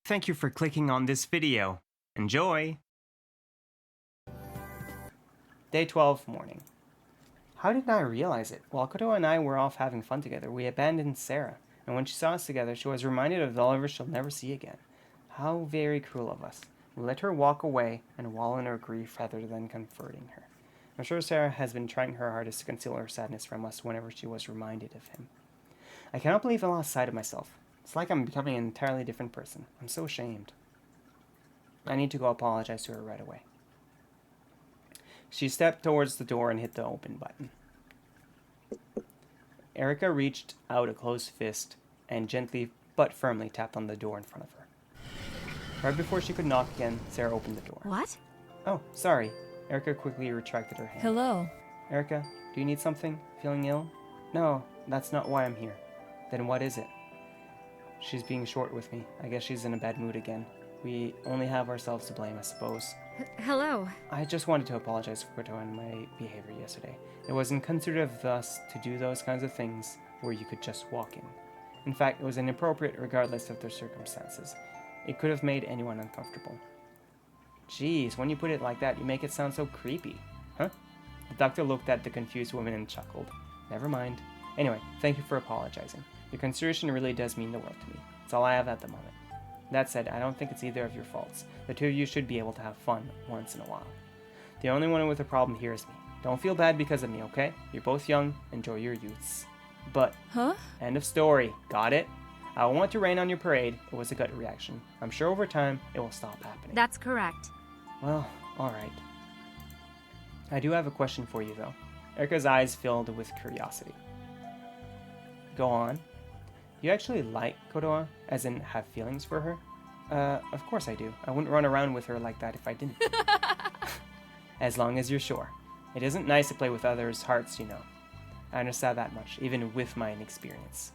Thank you for clicking on this video. Enjoy! Day 12 morning. How did I realize it? While Koto and I were off having fun together, we abandoned Sarah, and when she saw us together, she was reminded of the Oliver she'll never see again. How very cruel of us. We let her walk away and wallow in her grief rather than comforting her. I'm sure Sarah has been trying her hardest to conceal her sadness from us whenever she was reminded of him. I cannot believe I lost sight of myself. It's like I'm becoming an entirely different person. I'm so ashamed. I need to go apologize to her right away. She stepped towards the door and hit the open button. Erica reached out a closed fist and gently but firmly tapped on the door in front of her. Right before she could knock again, Sarah opened the door. What? Oh, sorry. Erica quickly retracted her hand. Hello. Erica, do you need something? Feeling ill? No, that's not why I'm here. Then what is it? She's being short with me. I guess she's in a bad mood again. We only have ourselves to blame, I suppose. Hello. I just wanted to apologize for Koto and my behavior yesterday. It was inconsiderate of us to do those kinds of things where you could just walk in. In fact, it was inappropriate regardless of their circumstances. It could have made anyone uncomfortable. Jeez, when you put it like that, you make it sound so creepy. Huh? The doctor looked at the confused woman and chuckled. Never mind. Anyway, thank you for apologizing. Your consideration really does mean the world to me. It's all I have at the moment. That said, I don't think it's either of your faults. The two of you should be able to have fun once in a while. The only one with a problem here is me. Don't feel bad because of me, okay? You're both young. Enjoy your youths. But, End of story. Got it? I don't want to rain on your parade. It was a gut reaction. I'm sure over time, it will stop happening. That's correct. Well, alright. I do have a question for you, though. Erica's eyes filled with curiosity. Go on. You actually like Kotoa? As in, have feelings for her? Of course I do. I wouldn't run around with her like that if I didn't. As long as you're sure. It isn't nice to play with others' hearts, you know. I understand that much, even with my inexperience.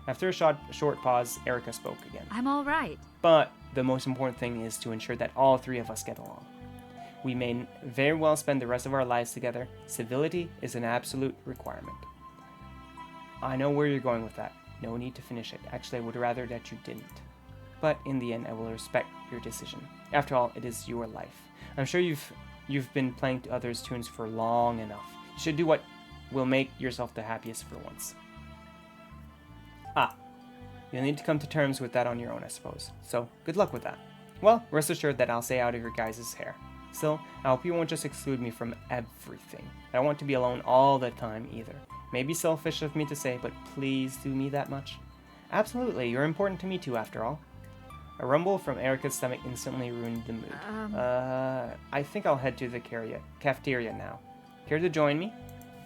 After a short pause, Erica spoke again. I'm all right. But the most important thing is to ensure that all three of us get along. We may very well spend the rest of our lives together. Civility is an absolute requirement. I know where you're going with that. No need to finish it. Actually, I would rather that you didn't. But in the end, I will respect your decision. After all, it is your life. I'm sure you've been playing to others' tunes for long enough. You should do what will make yourself the happiest for once. You'll need to come to terms with that on your own, I suppose. So, good luck with that. Well, rest assured that I'll stay out of your guys' hair. Still, I hope you won't just exclude me from everything. I don't want to be alone all the time either. Maybe selfish of me to say, but please do me that much. Absolutely, you're important to me too, after all. A rumble from Erica's stomach instantly ruined the mood. I think I'll head to the cafeteria now. Care to join me?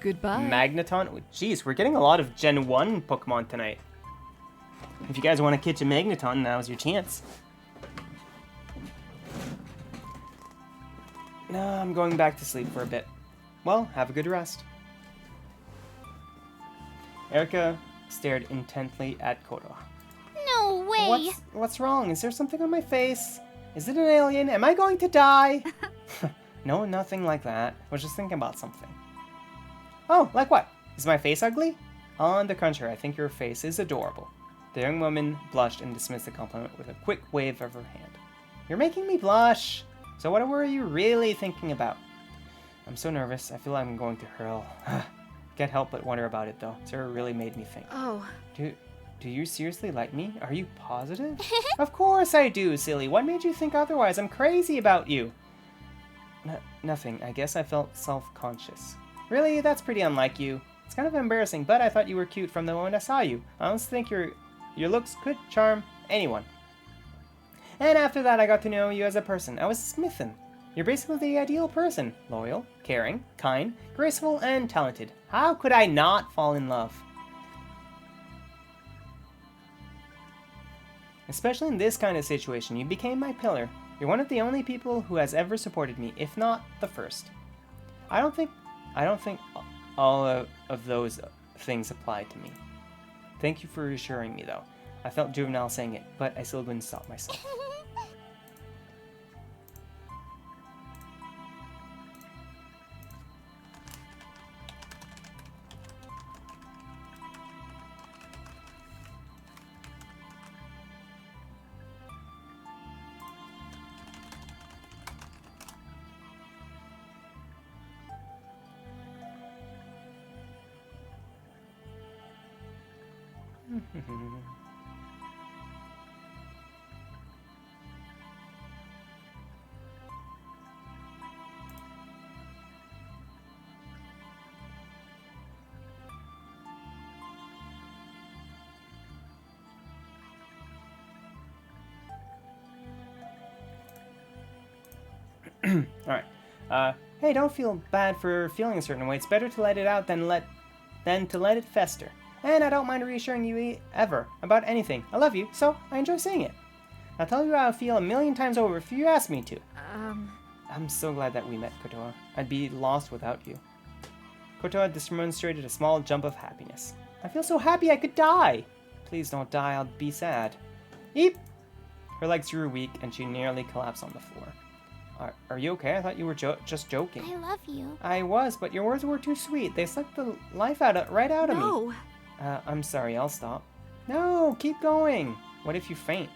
Goodbye. Magneton? Jeez, we're getting a lot of Gen 1 Pokemon tonight. If you guys want to catch a Magneton, now's your chance. No, I'm going back to sleep for a bit. Well, have a good rest. Erica stared intently at Koto. No way! What's wrong? Is there something on my face? Is it an alien? Am I going to die? No, nothing like that. I was just thinking about something. Oh, like what? Is my face ugly? On the contrary, I think your face is adorable. The young woman blushed and dismissed the compliment with a quick wave of her hand. You're making me blush! So what were you really thinking about? I'm so nervous. I feel like I'm going to hurl. Can't help but wonder about it, though. Sarah really made me think. Oh. Do you seriously like me? Are you positive? Of course I do, silly. What made you think otherwise? I'm crazy about you. Nothing. I guess I felt self-conscious. Really? That's pretty unlike you. It's kind of embarrassing, but I thought you were cute from the moment I saw you. I honestly think your looks could charm anyone. And after that, I got to know you as a person. I was smitten. You're basically the ideal person. Loyal, caring, kind, graceful, and talented. How could I not fall in love? Especially in this kind of situation, you became my pillar. You're one of the only people who has ever supported me, if not the first. I don't think all of those things apply to me. Thank you for reassuring me, though. I felt juvenile saying it, but I still wouldn't stop myself. Alright. Hey, don't feel bad for feeling a certain way. It's better to let it out than to let it fester. And I don't mind reassuring you ever about anything. I love you, so I enjoy saying it. I'll tell you how I feel a million times over if you ask me to. I'm so glad that we met, Kotoa. I'd be lost without you. Kotoa demonstrated a small jump of happiness. I feel so happy I could die. Please don't die, I'll be sad. Eep! Her legs grew weak and she nearly collapsed on the floor. Are you okay? I thought you were just joking. I love you. I was, but your words were too sweet. They sucked the life right out of me. No. I'm sorry, I'll stop. No, keep going. What if you faint?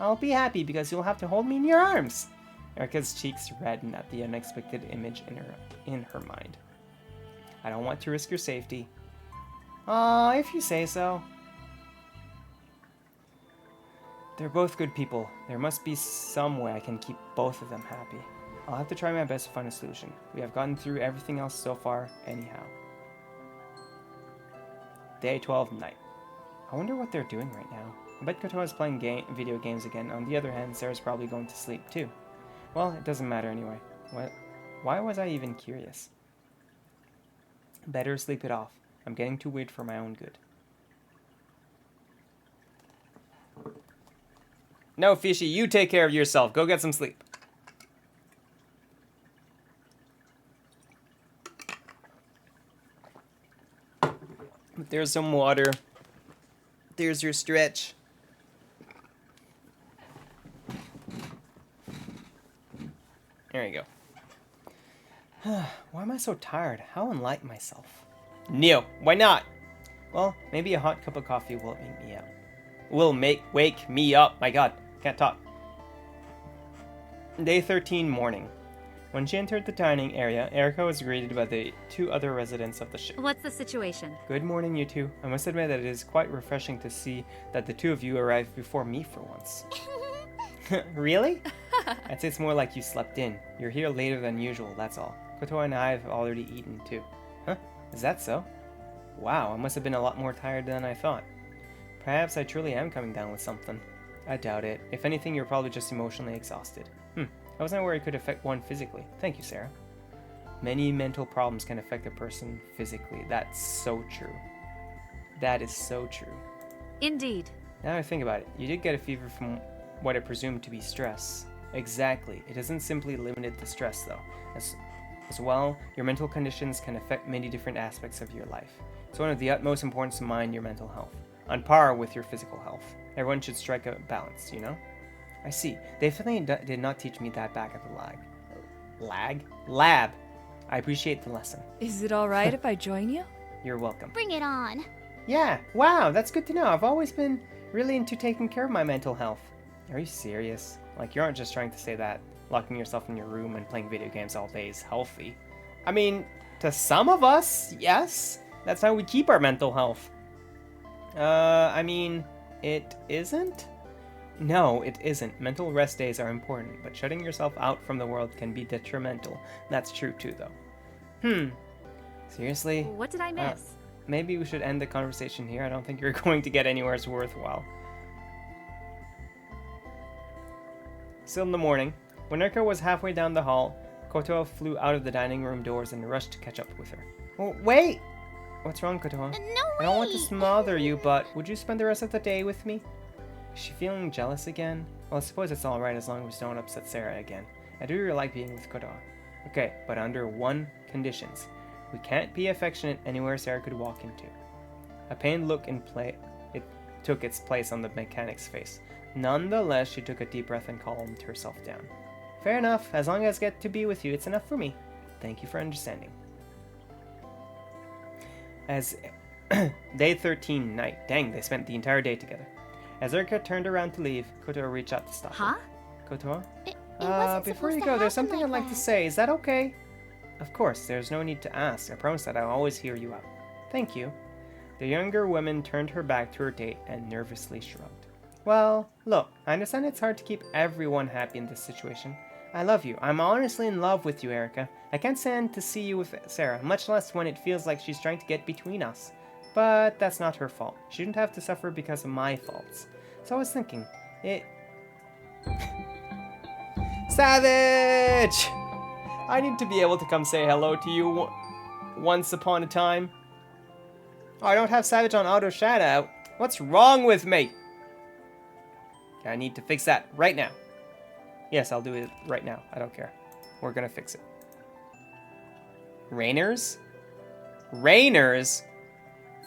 I'll be happy because you'll have to hold me in your arms. Erica's cheeks reddened at the unexpected image in her mind. I don't want to risk your safety. Aw, if you say so. They're both good people. There must be some way I can keep both of them happy. I'll have to try my best to find a solution. We have gotten through everything else so far, anyhow. Day 12 night. I wonder what they're doing right now. I bet Kotoa's playing video games again. On the other hand, Sarah's probably going to sleep too. Well, it doesn't matter anyway. Why was I even curious? Better sleep it off. I'm getting too weird for my own good. No, Fishy, you take care of yourself. Go get some sleep. There's some water. There's your stretch. There you go. Why am I so tired? How unlike myself. No, why not? Well, maybe a hot cup of coffee will wake me up. Wake me up. My god, can't talk. Day 13 morning. When she entered the dining area, Erica was greeted by the two other residents of the ship. What's the situation? Good morning, you two. I must admit that it is quite refreshing to see that the two of you arrived before me for once. Really? I'd say it's more like you slept in. You're here later than usual, that's all. Kotoa and I have already eaten too. Huh? Is that so? Wow, I must have been a lot more tired than I thought. Perhaps I truly am coming down with something. I doubt it. If anything, you're probably just emotionally exhausted. I wasn't aware it could affect one physically. Thank you, Sarah. Many mental problems can affect a person physically. That's so true. That is so true. Indeed. Now I think about it, you did get a fever from what I presume to be stress. Exactly. It isn't simply limited to stress, though. As well, your mental conditions can affect many different aspects of your life. It's one of the utmost importance to mind your mental health, on par with your physical health. Everyone should strike a balance, you know? I see. They definitely did not teach me that back at the lab. I appreciate the lesson. Is it alright if I join you? You're welcome. Bring it on. Yeah, wow, that's good to know. I've always been really into taking care of my mental health. Are you serious? Like, you aren't just trying to say that locking yourself in your room and playing video games all day is healthy. I mean, to some of us, yes. That's how we keep our mental health. I mean, it isn't? No, it isn't. Mental rest days are important, but shutting yourself out from the world can be detrimental. That's true too, though. Seriously? What did I miss? Maybe we should end the conversation here. I don't think you're going to get anywhere as worthwhile. Still in the morning, when Erica was halfway down the hall, Kotoa flew out of the dining room doors and rushed to catch up with her. Oh, wait! What's wrong, Kotoa? No way! I don't want to smother you, but would you spend the rest of the day with me? Is she feeling jealous again? Well, I suppose it's alright as long as we don't upset Sarah again. I do really like being with Kotoa. Okay, but under one conditions. We can't be affectionate anywhere Sarah could walk into. A pained look took its place on the mechanic's face. Nonetheless, she took a deep breath and calmed herself down. Fair enough. As long as I get to be with you, it's enough for me. Thank you for understanding. As day 13 night. Dang, they spent the entire day together. As Erica turned around to leave, Kotoa reached out to stop her. Kotoa? It wasn't Before supposed you to go, there's happen something like I'd like to that. say. Is that okay? Of course, there's no need to ask. I promise that I'll always hear you out. Thank you. The younger woman turned her back to her date and nervously shrugged. Well, look, I understand it's hard to keep everyone happy in this situation. I love you. I'm honestly in love with you, Erica. I can't stand to see you with Sarah, much less when it feels like she's trying to get between us. But that's not her fault. She shouldn't have to suffer because of my faults. So I was thinking, Savage! I need to be able to come say hello to you once upon a time. Oh, I don't have Savage on auto shout out. What's wrong with me? I need to fix that right now. Yes, I'll do it right now. I don't care. We're gonna fix it. Rainers? Rainers?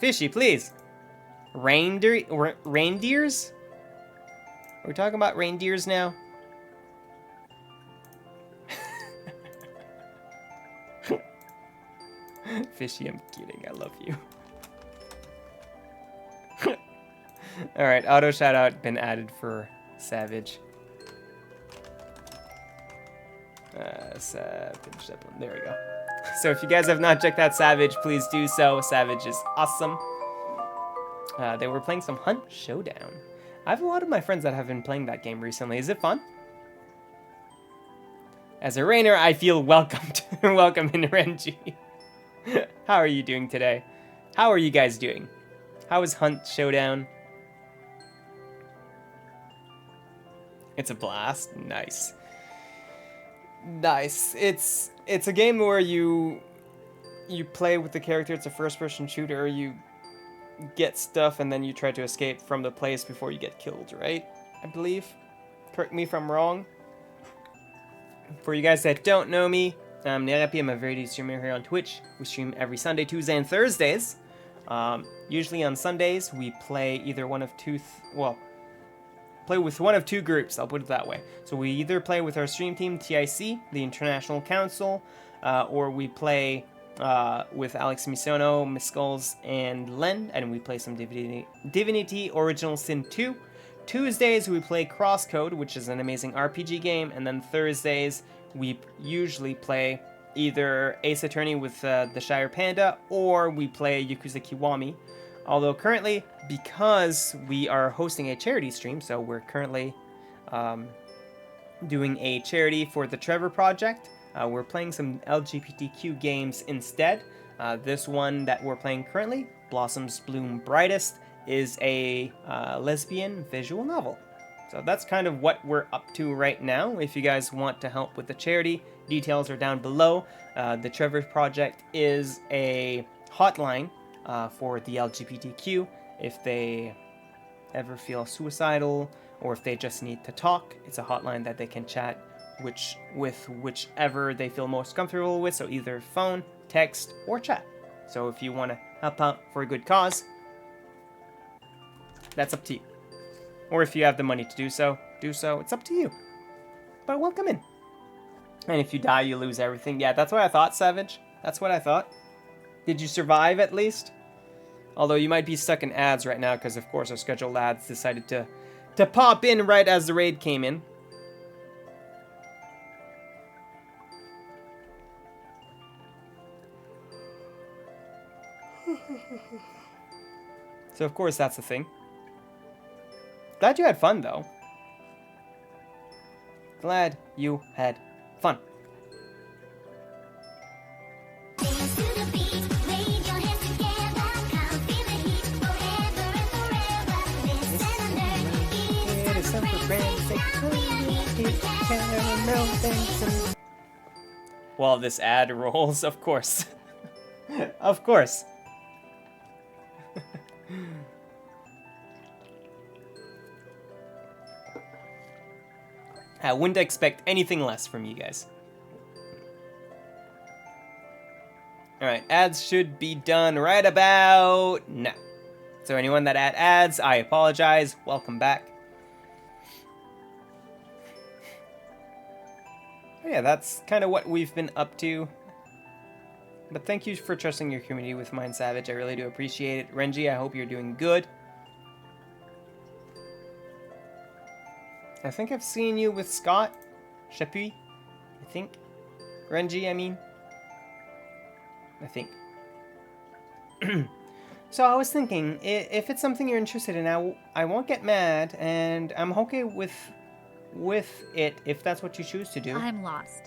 Fishy, please. Reindeers? Are we talking about reindeers now? Fishy, I'm kidding. I love you. Alright, auto shout out been added for Savage. Savage, there we go. So if you guys have not checked out Savage, please do so. Savage is awesome. They were playing some Hunt Showdown. I have a lot of my friends that have been playing that game recently. Is it fun? As a Rainer, I feel welcomed. Welcome in, Renji. How are you doing today? How are you guys doing? How is Hunt Showdown? It's a blast. Nice. Nice. It's a game where you play with the character. It's a first-person shooter. You get stuff and then you try to escape from the place before you get killed, right? I believe. Correct me if I'm wrong. For you guys that don't know me, I'm Nerapi. I'm a variety streamer here on Twitch. We stream every Sunday, Tuesday, and Thursdays. Usually on Sundays, we play either one of two... play with one of two groups, I'll put it that way. So we either play with our stream team, TIC, the International Council, or we play with Alex Misono, Miskulls, and Len, and we play some Divinity Original Sin 2. Tuesdays, we play Crosscode, which is an amazing RPG game, and then Thursdays, we usually play either Ace Attorney with the Shire Panda, or we play Yakuza Kiwami. Although currently, because we are hosting a charity stream, so we're currently doing a charity for the Trevor Project, we're playing some LGBTQ games instead. This one that we're playing currently, Blossoms Bloom Brightess, is a lesbian visual novel. So that's kind of what we're up to right now. If you guys want to help with the charity, details are down below. The Trevor Project is a hotline for the LGBTQ if they ever feel suicidal or if they just need to talk. It's a hotline that they can chat with whichever they feel most comfortable with, so either phone, text, or chat. So if you want to help out for a good cause, that's up to you. Or if you have the money to do so, it's up to you. But welcome in. And if you die, you lose everything. Yeah, that's what I thought, Savage. That's what I thought. Did you survive at least? Although you might be stuck in ads right now because, of course, our scheduled ads decided to pop in right as the raid came in. So, of course, that's the thing. Glad you had fun, though. Glad you had fun. While this ad rolls, of course. Of course. I wouldn't expect anything less from you guys. Alright, ads should be done right about now. So anyone that had ads, I apologize. Welcome back. But yeah, that's kind of what we've been up to. But thank you for trusting your community with Mind Savage. I really do appreciate it. Renji, I hope you're doing good. I think I've seen you with Scott. Chapuis, I think. Renji, I mean. I think. So I was thinking, if it's something you're interested in, I won't get mad, and I'm okay with it if that's what you choose to do. I'm lost.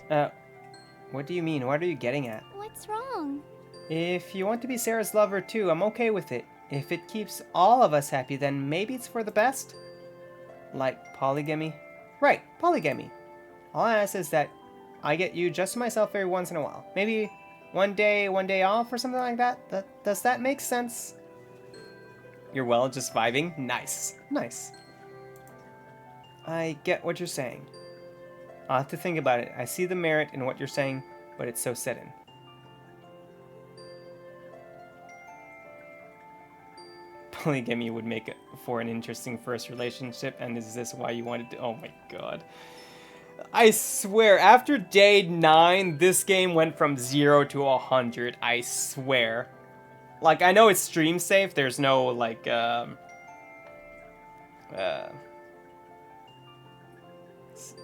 What do you mean? What are you getting at? What's wrong? If you want to be Sarah's lover too, I'm okay with it. If it keeps all of us happy, then maybe it's for the best. Like polygamy? Right, polygamy. All I ask is that I get you just to myself every once in a while. Maybe one day off or something like that. Does that make sense? You're well, just vibing? Nice. Nice. I get what you're saying. I'll have to think about it. I see the merit in what you're saying, but it's so set in. Polygamy would make for an interesting first relationship, and is this why you wanted to? Oh my god. I swear, after day 9, this game went from 0 to 100. I swear. Like, I know it's stream safe. There's no, like,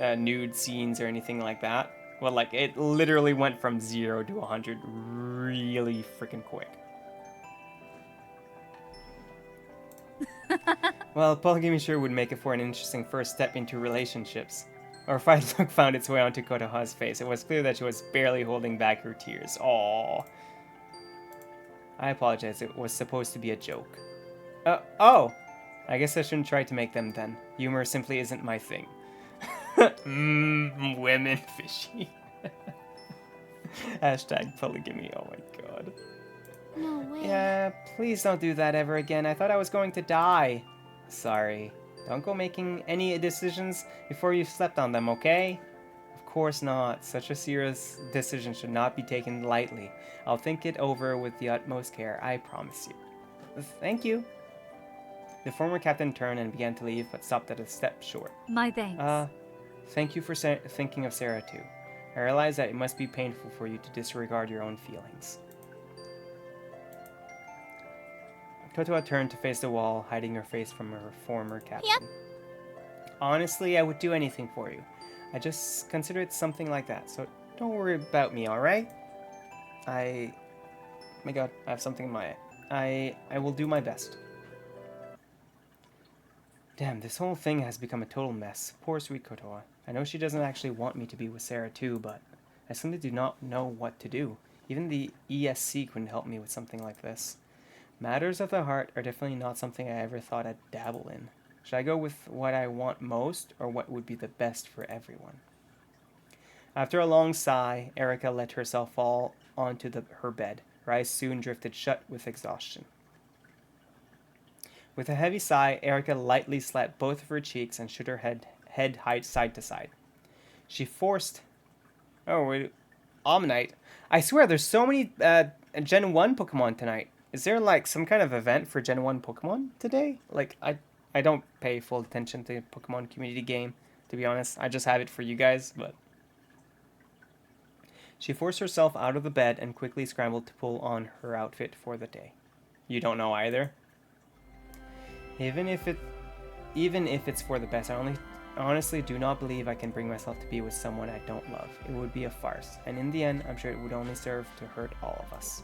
nude scenes or anything like that. But, like, it literally went from 0 to 100 really freaking quick. Well, polygamy sure would make it for an interesting first step into relationships. Our fight look found its way onto Kotoha's face. It was clear that she was barely holding back her tears. Aww. I apologize. It was supposed to be a joke. Oh! I guess I shouldn't try to make them then. Humor simply isn't my thing. Women fishy. Hashtag polygamy. Oh my god. No way. Yeah, please don't do that ever again. I thought I was going to die. Sorry. Don't go making any decisions before you've slept on them, okay? Of course not. Such a serious decision should not be taken lightly. I'll think it over with the utmost care, I promise you. Thank you. The former captain turned and began to leave, but stopped at a step short. My thanks. Thank you for thinking of Sarah too. I realize that it must be painful for you to disregard your own feelings. Kotoa turned to face the wall, hiding her face from her former captain. Yep. Honestly, I would do anything for you. I just consider it something like that, so don't worry about me, alright? Oh my god, I have something in my eye. I will do my best. Damn, this whole thing has become a total mess. Poor sweet Kotoa. I know she doesn't actually want me to be with Sarah too, but I simply do not know what to do. Even the ESC couldn't help me with something like this. Matters of the heart are definitely not something I ever thought I'd dabble in. Should I go with what I want most, or what would be the best for everyone? After a long sigh, Erica let herself fall onto her bed. Her eyes soon drifted shut with exhaustion. With a heavy sigh, Erica lightly slapped both of her cheeks and shook her head side to side. She forced... Oh, wait. Omnite. I swear, there's so many Gen 1 Pokemon tonight. Is there, like, some kind of event for Gen 1 Pokemon today? Like, I don't pay full attention to the Pokemon community game, to be honest. I just have it for you guys, but... She forced herself out of the bed and quickly scrambled to pull on her outfit for the day. You don't know either? Even if it's for the best, I honestly do not believe I can bring myself to be with someone I don't love. It would be a farce, and in the end, I'm sure it would only serve to hurt all of us.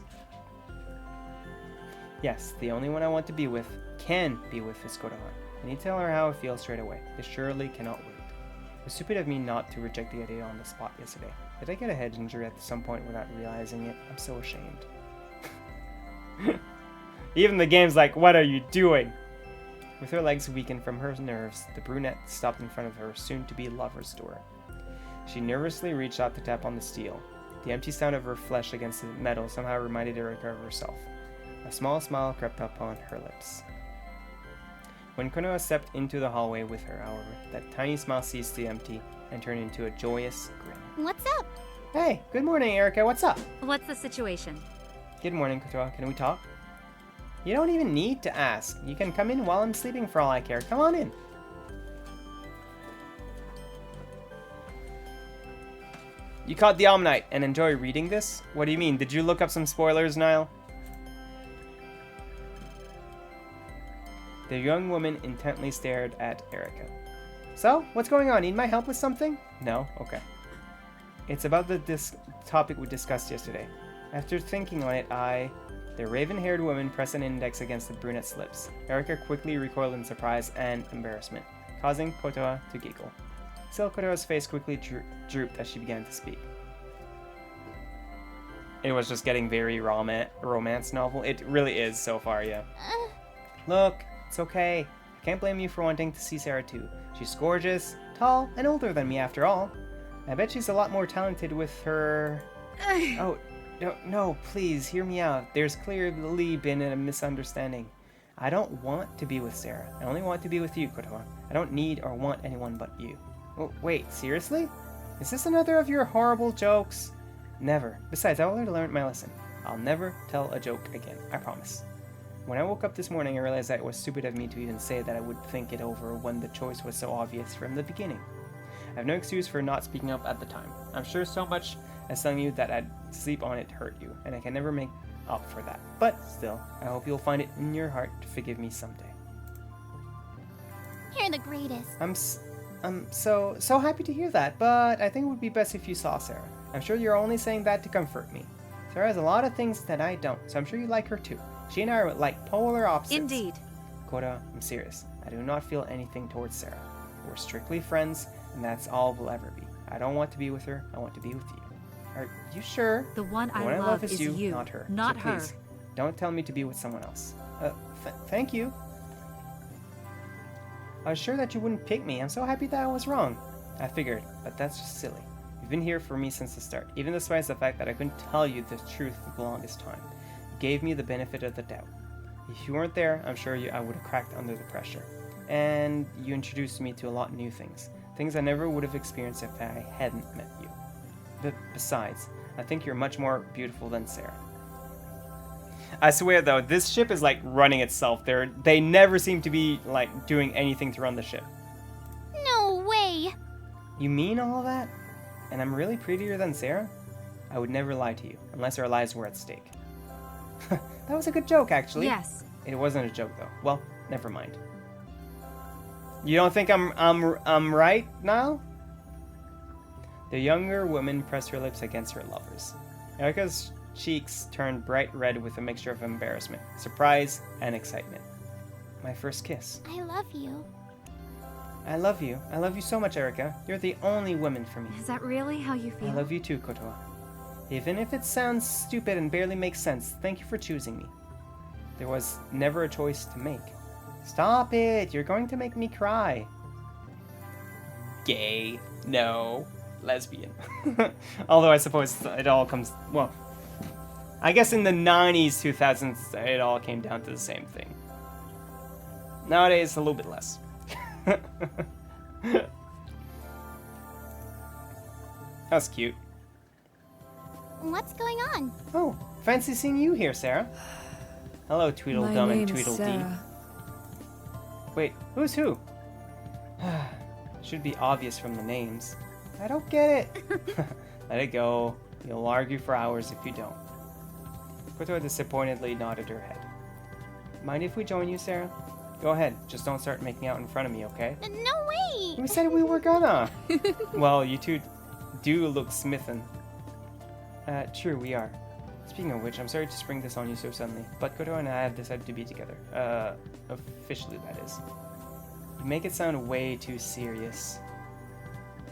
Yes, the only one I want to be with, can be with, is Kotoha. I need to tell her how I feel straight away. It surely cannot wait. It was stupid of me not to reject the idea on the spot yesterday. Did I get a head injury at some point without realizing it? I'm so ashamed. Even the game's like, what are you doing? With her legs weakened from her nerves, the brunette stopped in front of her soon-to-be lover's door. She nervously reached out to tap on the steel. The empty sound of her flesh against the metal somehow reminded Erica of herself. A small smile crept up on her lips. When Konoha stepped into the hallway with her, however, that tiny smile ceased to empty and turned into a joyous grin. What's up? Hey, good morning, Erica. What's up? What's the situation? Good morning, Konoha. Can we talk? You don't even need to ask. You can come in while I'm sleeping for all I care. Come on in. You caught the Omnite and enjoy reading this? What do you mean? Did you look up some spoilers, Niall? The young woman intently stared at Erica. So, what's going on? Need my help with something? No? Okay. It's about the topic we discussed yesterday. After thinking on it, The raven-haired woman pressed an index against the brunette's lips. Erika quickly recoiled in surprise and embarrassment, causing Kotoa to giggle. Still, Kotoa's face quickly drooped as she began to speak. It was just getting very romance novel. It really is so far, yeah. Look, it's okay. I can't blame you for wanting to see Sarah too. She's gorgeous, tall, and older than me after all. I bet she's a lot more talented with her... Oh, no, please, hear me out. There's clearly been a misunderstanding. I don't want to be with Sarah. I only want to be with you, Kotoa. I don't need or want anyone but you. Oh, wait, seriously? Is this another of your horrible jokes? Never. Besides, I already learned my lesson. I'll never tell a joke again, I promise. When I woke up this morning, I realized that it was stupid of me to even say that I would think it over when the choice was so obvious from the beginning. I have no excuse for not speaking up at the time. I'm sure so much as telling you that I'd sleep on it hurt you, and I can never make up for that. But still, I hope you'll find it in your heart to forgive me someday. You're the greatest. I'm so happy to hear that, but I think it would be best if you saw Sarah. I'm sure you're only saying that to comfort me. Sarah has a lot of things that I don't, so I'm sure you like her too. She and I are like polar opposites. Indeed. Koda, I'm serious. I do not feel anything towards Sarah. We're strictly friends, and that's all we'll ever be. I don't want to be with her, I want to be with you. Are you sure? The one The I one love is you, not her. not So her. please, don't tell me to be with someone else. Thank you. I was sure that you wouldn't pick me. I'm so happy that I was wrong. I figured, but that's just silly. You've been here for me since the start, even despite the fact that I couldn't tell you the truth for the longest time. You gave me the benefit of the doubt. If you weren't there, I'm sure I would have cracked under the pressure. And you introduced me to a lot of new things. Things I never would have experienced if I hadn't met you. Besides, I think you're much more beautiful than Sarah. I swear though, this ship is like running itself. They never seem to be like doing anything to run the ship. No way. You mean all of that? And I'm really prettier than Sarah? I would never lie to you, unless our lives were at stake. That was a good joke, actually. Yes. It wasn't a joke though. Well, never mind. You don't think I'm right now? The younger woman pressed her lips against her lover's. Erika's cheeks turned bright red with a mixture of embarrassment, surprise, and excitement. My first kiss. I love you. I love you. I love you so much, Erika. You're the only woman for me. Is that really how you feel? I love you too, Kotoa. Even if it sounds stupid and barely makes sense, thank you for choosing me. There was never a choice to make. Stop it! You're going to make me cry. Gay. No. Lesbian. Although I suppose it all comes... Well, I guess in the 90s, 2000s, it all came down to the same thing. Nowadays, a little bit less. That's cute. What's going on? Oh, fancy seeing you here, Sarah. Hello, Tweedledum My and name's Tweedledee. Sarah. Wait, who's who? Should be obvious from the names. I don't get it. Let it go. You'll argue for hours if you don't. Kotoa disappointedly nodded her head. Mind if we join you, Sarah? Go ahead, just don't start making out in front of me, okay? No way. We said we were gonna. Well, you two do look smithin'. True, we are. Speaking of which, I'm sorry to spring this on you so suddenly, but Kotoa and I have decided to be together. Officially, that is. You make it sound way too serious.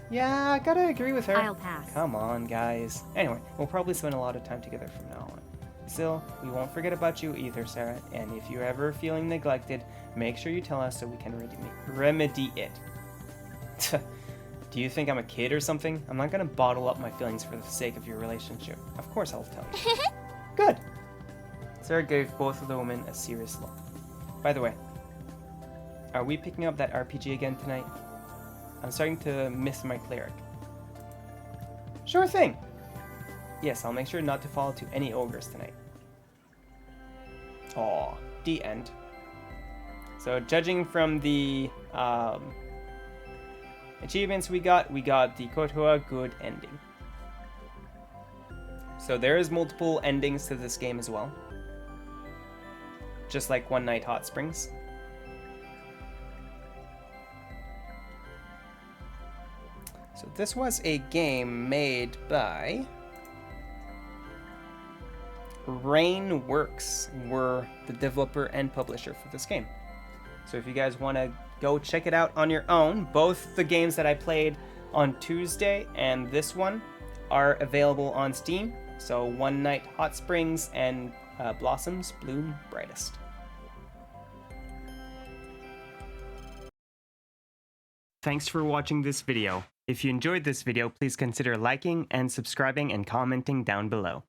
Yeah, I gotta agree with her. I'll pass. Come on, guys. Anyway, we'll probably spend a lot of time together from now on. Still, we won't forget about you either, Sarah, and if you're ever feeling neglected, make sure you tell us so we can remedy it. Do you think I'm a kid or something? I'm not gonna bottle up my feelings for the sake of your relationship. Of course I'll tell you. Good. Sarah gave both of the women a serious look. By the way, are we picking up that RPG again tonight? I'm starting to miss my cleric. Sure thing. Yes, I'll make sure not to fall to any ogres tonight. Aw, the end. So judging from the achievements we got the Kotoa good ending. So there is multiple endings to this game as well. Just like One Night Hot Springs. So this was a game made by Rainworks were the developer and publisher for this game. So if you guys want to go check it out on your own, both the games that I played on Tuesday and this one are available on Steam. So One Night Hot Springs and Blossoms Bloom Brightest. Thanks for watching this video. If you enjoyed this video, please consider liking and subscribing and commenting down below.